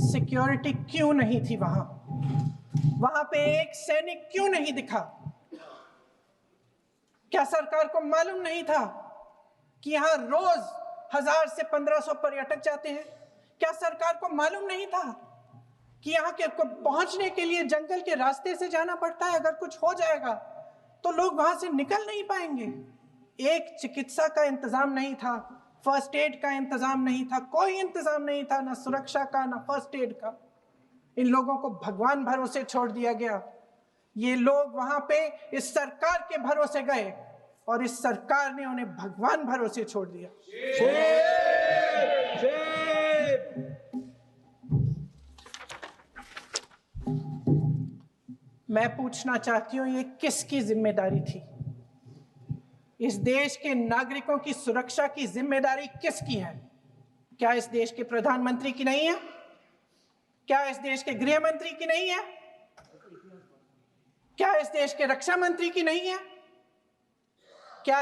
Security क्यों नहीं थी वहां पे एक सैनिक क्यों नहीं दिखा? क्या सरकार को मालूम नहीं था कि यहाँ रोज 1000 से 1500 पर्यटक जाते हैं? क्या सरकार को मालूम नहीं था कि यहाँ के को पहुंचने के लिए जंगल के रास्ते से जाना पड़ता है? अगर कुछ हो जाएगा तो लोग वहां से निकल नहीं पाएंगे। एक चिकित्सा का इंतजाम नहीं था, फर्स्ट एड का इंतजाम नहीं था, कोई इंतजाम नहीं था, ना सुरक्षा का ना फर्स्ट एड का। इन लोगों को भगवान भरोसे छोड़ दिया गया। ये लोग वहां पे इस सरकार के भरोसे गए और इस सरकार ने उन्हें भगवान भरोसे छोड़ दिया। मैं पूछना चाहती हूं, ये किसकी जिम्मेदारी थी? इस देश के नागरिकों की सुरक्षा की जिम्मेदारी किसकी है? क्या इस देश के प्रधानमंत्री की नहीं है? क्या इस देश के गृह मंत्री की नहीं है? क्या इस देश के रक्षा मंत्री की नहीं है? क्या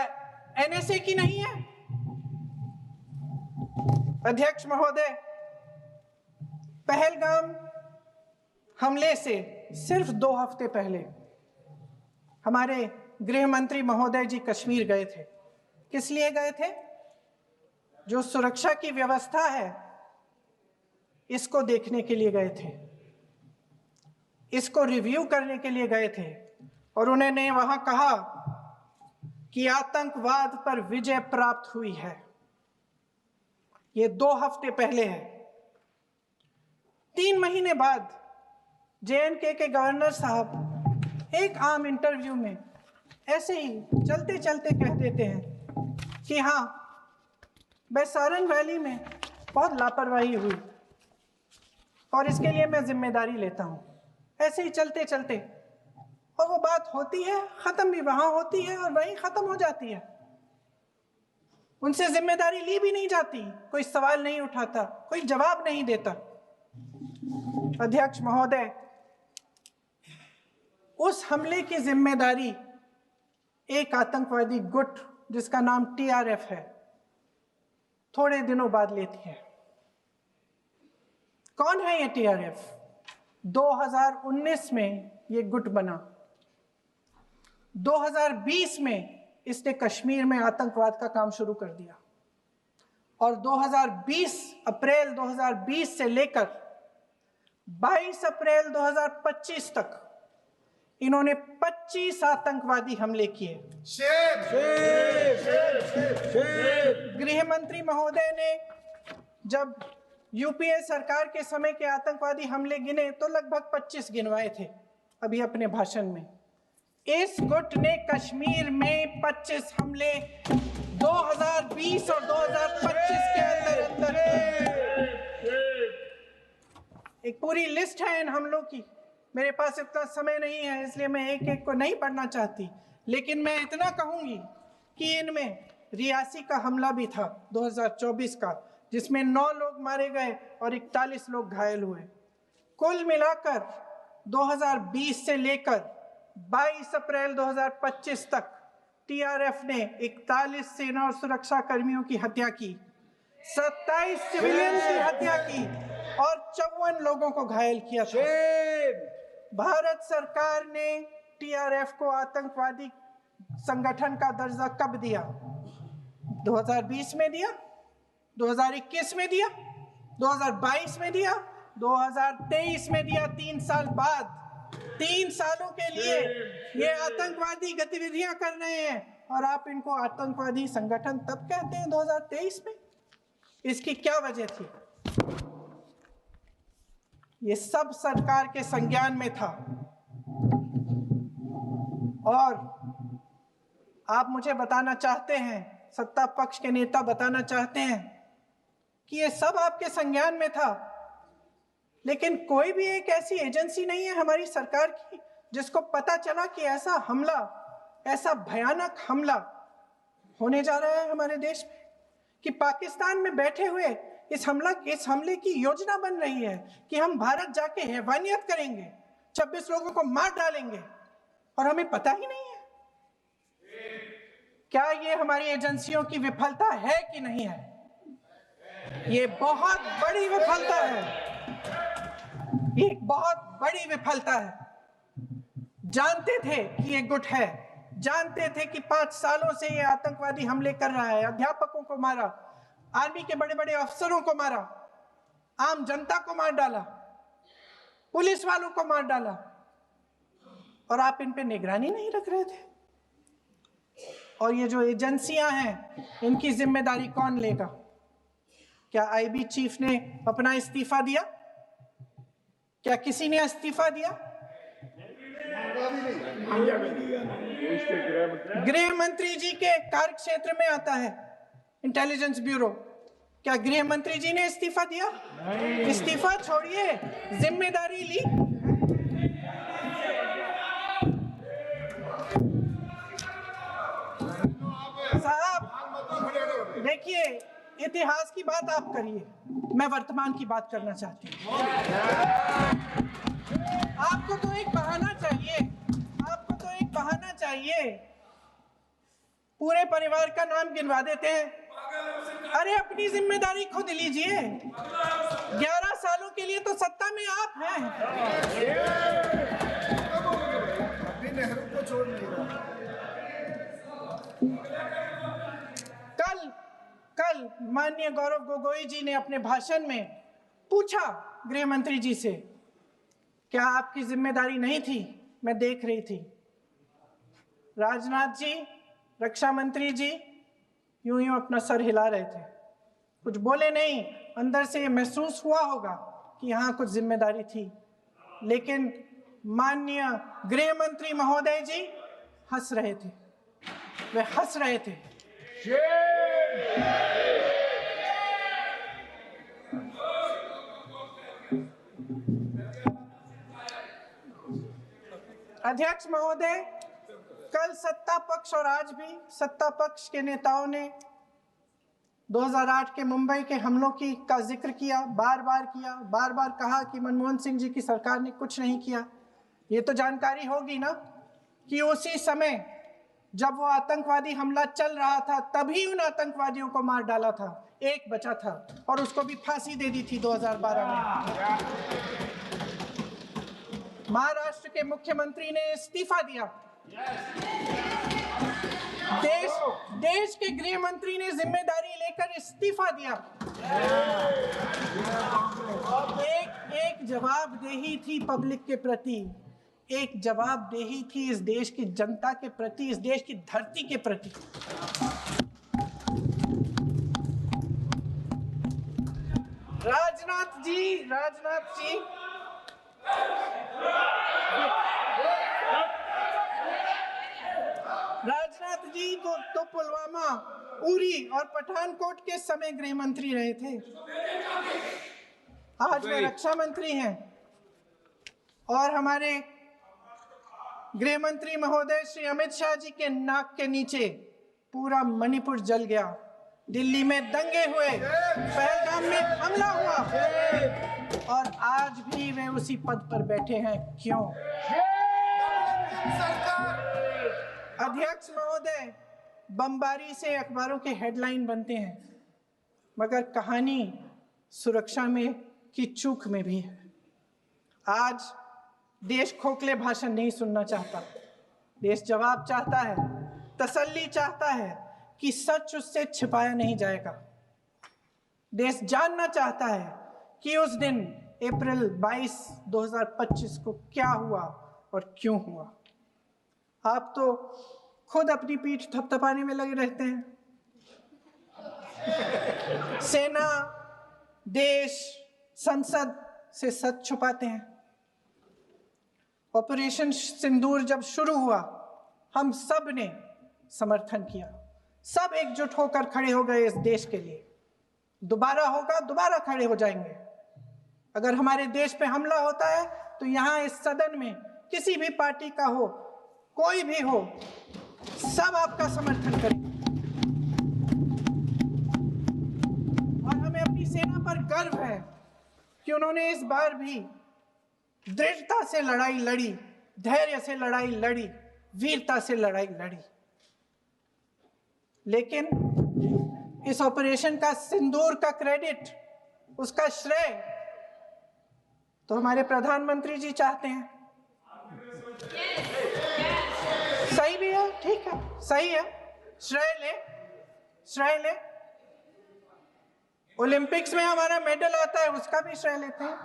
एनएसए की नहीं है? अध्यक्ष महोदय, पहलगाम हमले से सिर्फ 2 हफ्ते पहले हमारे गृह मंत्री महोदय जी कश्मीर गए थे। किस लिए गए थे? जो सुरक्षा की व्यवस्था है इसको देखने के लिए गए थे, इसको रिव्यू करने के लिए गए थे। और उन्होंने वहां कहा कि आतंकवाद पर विजय प्राप्त हुई है। ये 2 हफ्ते पहले है। 3 महीने बाद जेएनके के गवर्नर साहब एक आम इंटरव्यू में ऐसे ही चलते चलते कह देते हैं कि हाँ, बैसारन वैली में बहुत लापरवाही हुई और इसके लिए मैं जिम्मेदारी लेता हूं। ऐसे ही चलते चलते, और वो बात होती है, खत्म भी वहां होती है और वहीं खत्म हो जाती है। उनसे जिम्मेदारी ली भी नहीं जाती, कोई सवाल नहीं उठाता, कोई जवाब नहीं देता। अध्यक्ष महोदय, उस हमले की जिम्मेदारी एक आतंकवादी गुट जिसका नाम टीआरएफ है थोड़े दिनों बाद लेती है। कौन है ये टीआरएफ? 2019 में ये गुट बना। 2020 में इसने कश्मीर में आतंकवाद का काम शुरू कर दिया और अप्रैल 2020 से लेकर 22 अप्रैल 2025 तक इन्होंने 25 आतंकवादी हमले किए। गृह मंत्री महोदय ने जब यूपीए सरकार के समय के आतंकवादी हमले गिने तो लगभग 25 गिनवाए थे अभी अपने भाषण में। इस गुट ने कश्मीर में 25 हमले 2020 और 2025 के अंदर एक पूरी लिस्ट है इन हमलों की। मेरे पास इतना समय नहीं है इसलिए मैं एक एक को नहीं पढ़ना चाहती, लेकिन मैं इतना कहूंगी कि इनमें रियासी का हमला भी था 2024 का, जिसमें 9 लोग मारे गए और 41 लोग घायल हुए। कुल मिलाकर 2020 से लेकर 22 अप्रैल 2025 तक टीआरएफ ने 41 सेना और सुरक्षा कर्मियों की हत्या की, 27 सिविलियन की हत्या की और 54 लोगों को घायल किया था। भारत सरकार ने टीआरएफ को आतंकवादी संगठन का दर्जा कब दिया? 2020 में दिया, 2021 में दिया, 2022 में दिया, 2023 में दिया। 3 साल बाद, 3 सालों के लिए ये आतंकवादी गतिविधियां कर रहे हैं और आप इनको आतंकवादी संगठन तब कहते हैं 2023 में? इसकी क्या वजह थी? ये सब सरकार के संज्ञान में था। और आप मुझे बताना चाहते हैं, सत्ता पक्ष के नेता बताना चाहते हैं कि ये सब आपके संज्ञान में था, लेकिन कोई भी एक ऐसी एजेंसी नहीं है हमारी सरकार की जिसको पता चला कि ऐसा हमला, ऐसा भयानक हमला होने जा रहा है हमारे देश में, कि पाकिस्तान में बैठे हुए इस हमले की योजना बन रही है कि हम भारत जाके हैवानियत करेंगे, 26 लोगों को मार डालेंगे और हमें पता ही नहीं है। क्या ये हमारी एजेंसियों की विफलता है कि नहीं है? ये बहुत बड़ी विफलता है। ये एक बहुत बड़ी विफलता है। जानते थे कि ये गुट है, जानते थे कि 5 सालों से ये आतंकवादी हमले कर रहा है, अध्यापकों को मारा, आर्मी के बड़े बड़े अफसरों को मारा, आम जनता को मार डाला, पुलिस वालों को मार डाला, और आप इन पे निगरानी नहीं रख रहे थे। और ये जो एजेंसियां हैं, इनकी जिम्मेदारी कौन लेगा? क्या आईबी चीफ ने अपना इस्तीफा दिया? क्या किसी ने इस्तीफा दिया? गृह मंत्री जी के कार्य क्षेत्र में आता है इंटेलिजेंस ब्यूरो। क्या गृह मंत्री जी ने इस्तीफा दिया? इस्तीफा छोड़िए, जिम्मेदारी ली। साहब देखिए, इतिहास की बात आप करिए, मैं वर्तमान की बात करना चाहती हूँ। आपको तो एक बहाना चाहिए, आपको तो एक बहाना चाहिए। पूरे परिवार का नाम गिनवा देते हैं। अरे अपनी जिम्मेदारी खुद लीजिए। 11 सालों के लिए तो सत्ता में आप हैं। नेहरू को छोड़ नहीं रहा। कल माननीय गौरव गोगोई जी ने अपने भाषण में पूछा गृह मंत्री जी से, क्या आपकी जिम्मेदारी नहीं थी? मैं देख रही थी। राजनाथ जी, रक्षा मंत्री जी यूं अपना सर हिला रहे थे, कुछ बोले नहीं। अंदर से ये महसूस हुआ होगा कि यहाँ कुछ जिम्मेदारी थी, लेकिन माननीय गृह मंत्री महोदय जी हंस रहे थे, वे हंस रहे थे। अध्यक्ष महोदय, कल सत्ता पक्ष और आज भी सत्ता पक्ष के नेताओं ने 2008 के मुंबई के हमलों का जिक्र किया, बार बार कहा कि मनमोहन सिंह जी की सरकार ने कुछ नहीं किया। ये तो जानकारी होगी ना कि उसी समय जब वो आतंकवादी हमला चल रहा था, तभी उन आतंकवादियों को मार डाला था। एक बचा था और उसको भी फांसी दे दी थी 2012 में। महाराष्ट्र के मुख्यमंत्री ने इस्तीफा दिया। देश के गृह मंत्री ने जिम्मेदारी लेकर इस्तीफा दिया। एक जवाबदेही थी पब्लिक के प्रति, एक जवाबदेही थी इस देश की जनता के प्रति, इस देश की धरती के प्रति। राजनाथ जी तो पुलवामा, उरी और पठानकोट के समय गृह मंत्री रहे थे। आज वे रक्षा मंत्री हैं और हमारे गृह मंत्री महोदय श्री अमित शाह जी के नाक के नीचे पूरा मणिपुर जल गया, दिल्ली में दंगे हुए, पहलगाम में हमला हुआ, और आज भी वे उसी पद पर बैठे हैं। क्यों? अध्यक्ष महोदय, बमबारी से अखबारों के हेडलाइन बनते हैं, मगर कहानी सुरक्षा में की चूक में भी है। आज देश खोखले भाषण नहीं सुनना चाहता, देश जवाब चाहता है, तसल्ली चाहता है कि सच उससे छिपाया नहीं जाएगा। देश जानना चाहता है कि उस दिन अप्रैल 22, 2025 को क्या हुआ और क्यों हुआ। आप तो खुद अपनी पीठ थपथपाने में लगे रहते हैं। सेना, देश, संसद से सच छुपाते हैं। ऑपरेशन सिंदूर जब शुरू हुआ, हम सब ने समर्थन किया, सब एकजुट होकर खड़े हो गए इस देश के लिए। दोबारा होगा, दोबारा खड़े हो जाएंगे। अगर हमारे देश पे हमला होता है तो यहाँ इस सदन में किसी भी पार्टी का हो, कोई भी हो, सब आपका समर्थन करेंगे। और हमें अपनी सेना पर गर्व है कि उन्होंने इस बार भी दृढ़ता से लड़ाई लड़ी, धैर्य से लड़ाई लड़ी, वीरता से लड़ाई लड़ी। लेकिन इस ऑपरेशन का सिंदूर का क्रेडिट, उसका श्रेय तो हमारे प्रधानमंत्री जी चाहते हैं। सही भी है, ठीक है, सही है, श्रेय ले। ओलंपिक्स में हमारा मेडल आता है, उसका भी श्रेय लेते हैं।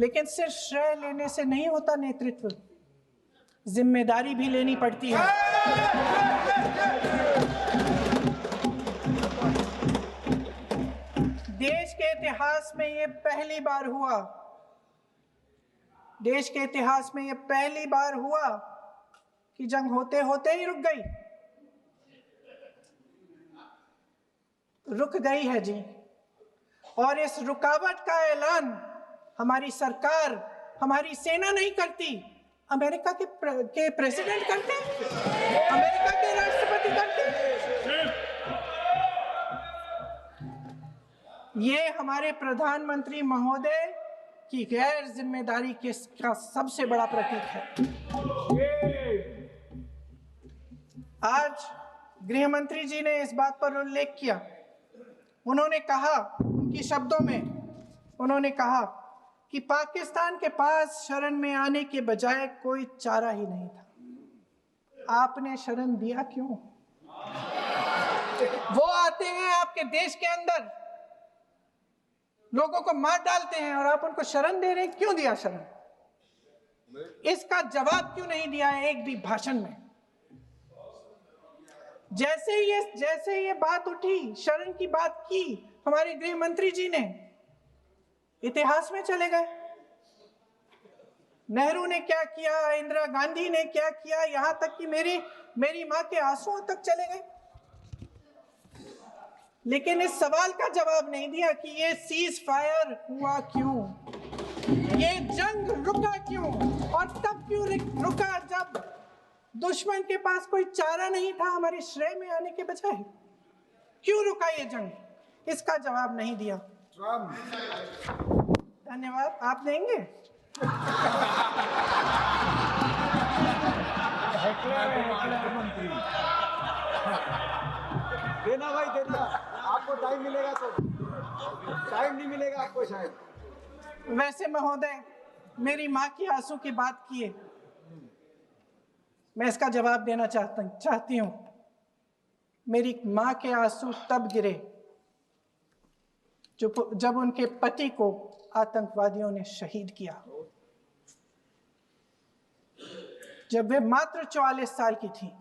लेकिन सिर्फ श्रेय लेने से नहीं होता नेतृत्व, जिम्मेदारी भी लेनी पड़ती है। देश के इतिहास में ये पहली बार हुआ, देश के इतिहास में ये पहली बार हुआ कि जंग होते होते ही रुक गई है जी। और इस रुकावट का ऐलान हमारी सरकार, हमारी सेना नहीं करती, अमेरिका के प्रेसिडेंट करते हैं, अमेरिका के राष्ट्रपति करते हैं। ये हमारे प्रधानमंत्री महोदय की गैर जिम्मेदारी का सबसे बड़ा प्रतीक है। आज गृह मंत्री जी ने इस बात पर उल्लेख किया। उन्होंने कहा, उनके शब्दों में उन्होंने कहा कि पाकिस्तान के पास शरण में आने के बजाय कोई चारा ही नहीं था। आपने शरण दिया क्यों? वो आते हैं आपके देश के अंदर, लोगों को मार डालते हैं और आप उनको शरण दे रहे हैं। क्यों दिया शरण? इसका जवाब क्यों नहीं दिया है एक भी भाषण में? जैसे ये बात उठी, शरण की बात की, हमारे गृह मंत्री जी ने इतिहास में चले गए। नेहरू ने क्या किया, इंदिरा गांधी ने क्या किया, यहां तक कि मेरी मां के आंसुओं तक चले गए। लेकिन इस सवाल का जवाब नहीं दिया कि ये सीज फायर हुआ क्यों, ये जंग रुका क्यों, और तब क्यों रुका जब दुश्मन के पास कोई चारा नहीं था हमारे श्रेय में आने के बजाय। क्यों रुका ये जंग? इसका जवाब नहीं दिया। धन्यवाद। आप देंगे? देना भाई, देना। आपको टाइम मिलेगा तो, टाइम नहीं मिलेगा आपको शायद। वैसे महोदय, मेरी माँ की आंसू की बात किए, मैं इसका जवाब देना चाहती हूँ। मेरी माँ के आंसू तब गिरे जब उनके पति को आतंकवादियों ने शहीद किया, जब वे मात्र 44 साल की थी।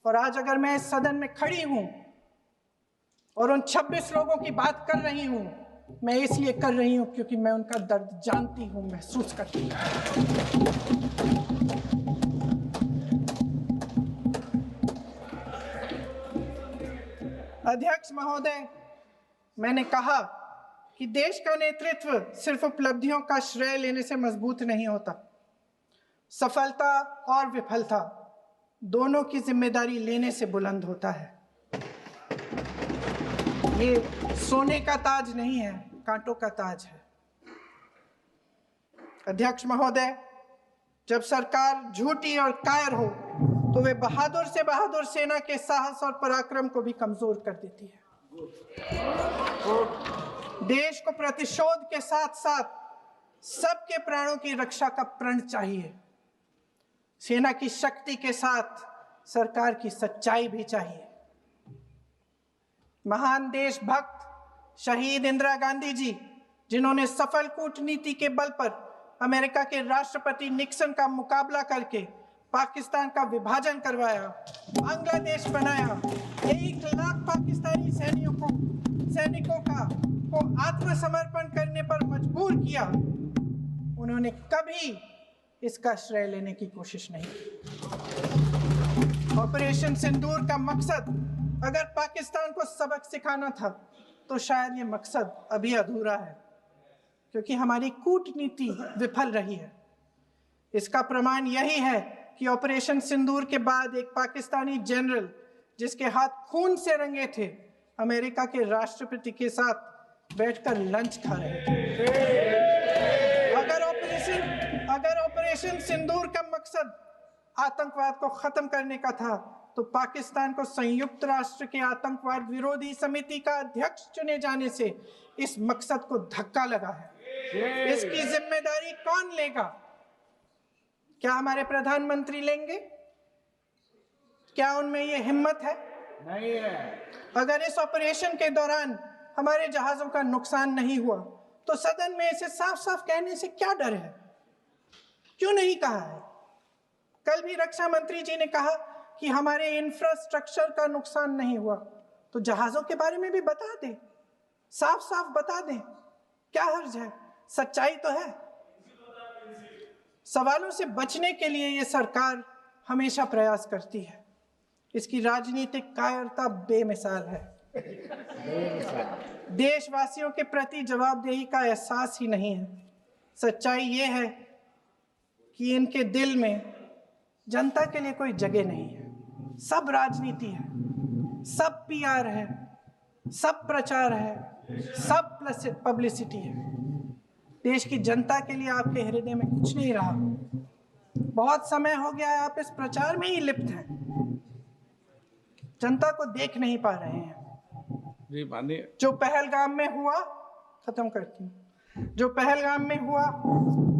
और आज अगर मैं इस सदन में खड़ी हूं और उन 26 लोगों की बात कर रही हूं, मैं इसलिए कर रही हूं क्योंकि मैं उनका दर्द जानती हूं, महसूस करती हूं। अध्यक्ष महोदय, मैंने कहा कि देश का नेतृत्व सिर्फ उपलब्धियों का श्रेय लेने से मजबूत नहीं होता। सफलता और विफलता दोनों की जिम्मेदारी लेने से बुलंद होता है। ये सोने का ताज नहीं है, कांटों का ताज है। अध्यक्ष महोदय, जब सरकार झूठी और कायर हो तो वे बहादुर से बहादुर सेना के साहस और पराक्रम को भी कमजोर कर देती है। देश को प्रतिशोध के साथ साथ सबके प्राणों की रक्षा का प्रण चाहिए। सेना की शक्ति के साथ सरकार की सच्चाई भी चाहिए। महान देशभक्त शहीद इंदिरा गांधी जी, जिन्होंने सफल कूटनीति के बल पर अमेरिका के राष्ट्रपति निक्सन का मुकाबला करके पाकिस्तान का विभाजन करवाया, बांग्लादेश बनाया, 1 लाख पाकिस्तानी सैनिकों को आत्मसमर्पण करने पर मजबूर किया, उन्होंने कभी इसका श्रेय लेने की कोशिश नहीं की। ऑपरेशन सिंदूर का मकसद अगर पाकिस्तान को सबक सिखाना था तो शायद ये मकसद अभी अधूरा है, क्योंकि हमारी कूटनीति विफल रही है। इसका प्रमाण यही है कि ऑपरेशन सिंदूर के बाद एक पाकिस्तानी जनरल, जिसके हाथ खून से रंगे थे, अमेरिका के राष्ट्रपति के साथ बैठकर लंच खा रहे थे। अगर ऑपरेशन सिंदूर का मकसद आतंकवाद को खत्म करने का था तो पाकिस्तान को संयुक्त राष्ट्र के आतंकवाद विरोधी समिति का अध्यक्ष चुने जाने से इस मकसद को धक्का लगा है। इसकी जिम्मेदारी कौन लेगा? क्या हमारे प्रधानमंत्री लेंगे? क्या उनमें ये हिम्मत है? नहीं है। अगर इस ऑपरेशन के दौरान हमारे जहाजों का नुकसान नहीं हुआ तो सदन में इसे साफ साफ कहने से क्या डर है? क्यों नहीं कहा है? कल भी रक्षा मंत्री जी ने कहा कि हमारे इंफ्रास्ट्रक्चर का नुकसान नहीं हुआ, तो जहाजों के बारे में भी बता दें, साफ साफ बता दें, क्या हर्ज है? सच्चाई तो है। सवालों से बचने के लिए ये सरकार हमेशा प्रयास करती है। इसकी राजनीतिक कायरता बेमिसाल है। देशवासियों के प्रति जवाबदेही का एहसास ही नहीं है। सच्चाई ये है कि इनके दिल में जनता के लिए कोई जगह नहीं है। सब राजनीति है, सब पीआर है, सब प्रचार है, सब पब्लिसिटी है। देश की जनता के लिए आपके हृदय में कुछ नहीं रहा। बहुत समय हो गया है आप इस प्रचार में ही लिप्त हैं, जनता को देख नहीं पा रहे हैं। जी मानिए। जो पहलगाम में हुआ, खत्म करती हूँ, जो पहलगाम में हुआ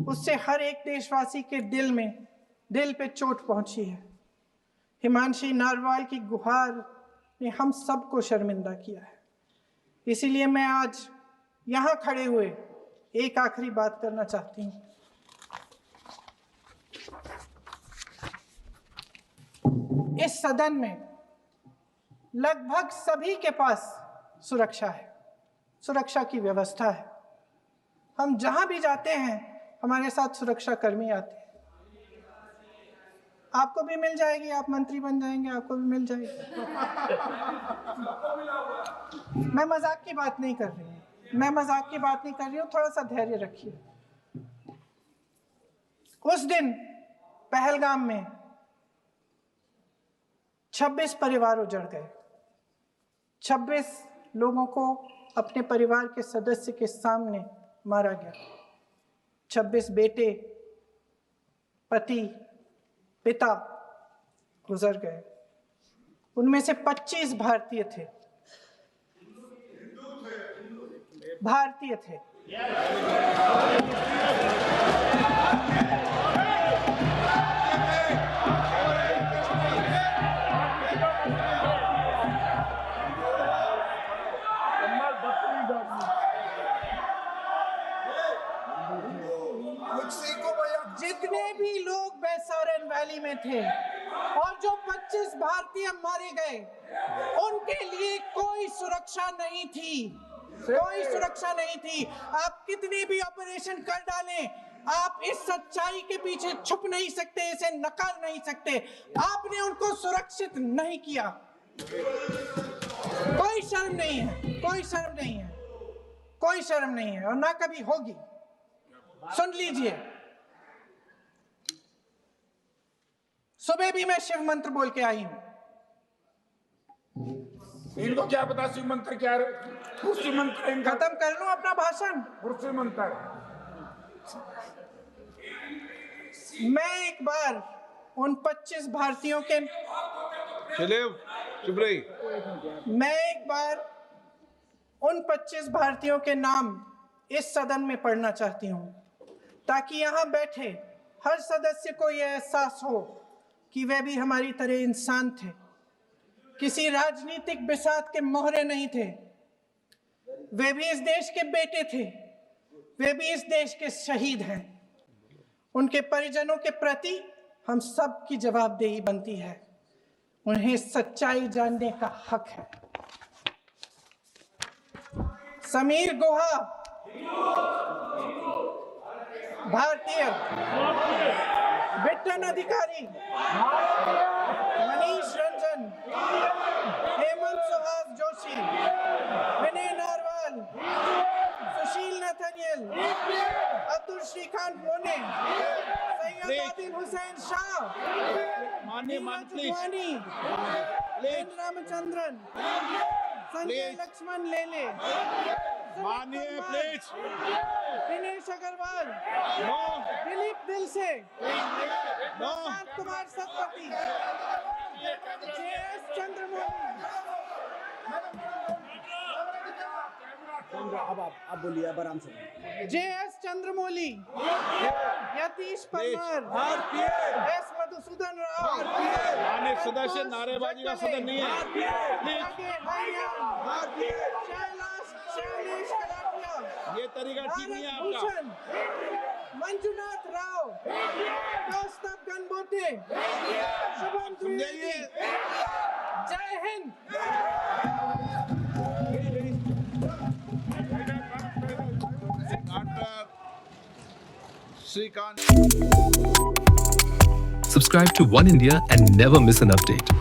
उससे हर एक देशवासी के दिल पे चोट पहुंची है। हिमांशी नारवाल की गुहार ने हम सबको शर्मिंदा किया है। इसीलिए मैं आज यहाँ खड़े हुए एक आखिरी बात करना चाहती हूँ। इस सदन में लगभग सभी के पास सुरक्षा है, सुरक्षा की व्यवस्था है। हम जहां भी जाते हैं हमारे साथ सुरक्षा कर्मी आते हैं। आपको भी मिल जाएगी, आप मंत्री बन जाएंगे, आपको भी मिल जाएगी। मैं मजाक की बात नहीं कर रही हूँ, थोड़ा सा धैर्य रखिए। उस दिन पहलगाम में 26 परिवार उजड़ गए। 26 लोगों को अपने परिवार के सदस्य के सामने मारा गया। 26 बेटे, पति, पिता गुजर गए। उनमें से 25 भारतीय थे। जितने भी लोग बैसारन वैली में थे और जो 25 भारतीय मारे गए, उनके लिए कोई सुरक्षा नहीं थी। आप कितने भी ऑपरेशन कर डालें, आप इस सच्चाई के पीछे छुप नहीं सकते, इसे नकार नहीं सकते। आपने उनको सुरक्षित नहीं किया। कोई शर्म नहीं है और ना कभी होगी। सुन लीजिए, सुबह भी मैं शिव मंत्र बोल के आई हूं। इनको क्या पता शिव मंत्र क्या है? शिव मंत्र खत्म कर लूं अपना भाषण। शिव मंत्र मैं एक बार उन 25 भारतीयों के मैं एक बार उन 25 भारतीयों के नाम इस सदन में पढ़ना चाहती हूं, ताकि यहां बैठे हर सदस्य को यह एहसास हो कि वे भी हमारी तरह इंसान थे, किसी राजनीतिक बिसात के मोहरे नहीं थे। वे भी इस देश के बेटे थे, वे भी इस देश के शहीद हैं। उनके परिजनों के प्रति हम सब की जवाबदेही बनती है। उन्हें सच्चाई जानने का हक है। समीर गुहा भारतीय, बिट्टन अधिकारी, मनीष रंजन, हेमंत सुहास जोशी, विनय नारवाल, सुशील नथनियल, अब्दुल श्रीकांत मोने, सैयद आदिल हुसैन शाह, नीरज रामचंद्रन, संजय लक्ष्मण लेले, दिनेश अग्रवाल, दिलीप दिल से, कुमार सतपति, JS चंद्रमौली, अब आप बोलिए, अब आराम से। JS चंद्रमौली, यतीश परमार, S मधुसूदन राव, अनेक सदस्य नारेबाजी का सदन नहीं है। शैलेश कलापिया, ये तरीका ठीक नहीं है आपका। भूषण, मंजुनाथ राव, कौस्तभ गणबोते, शुभम द्विवेदी। जय Hind. Shrikant. Subscribe to One India and never miss an update.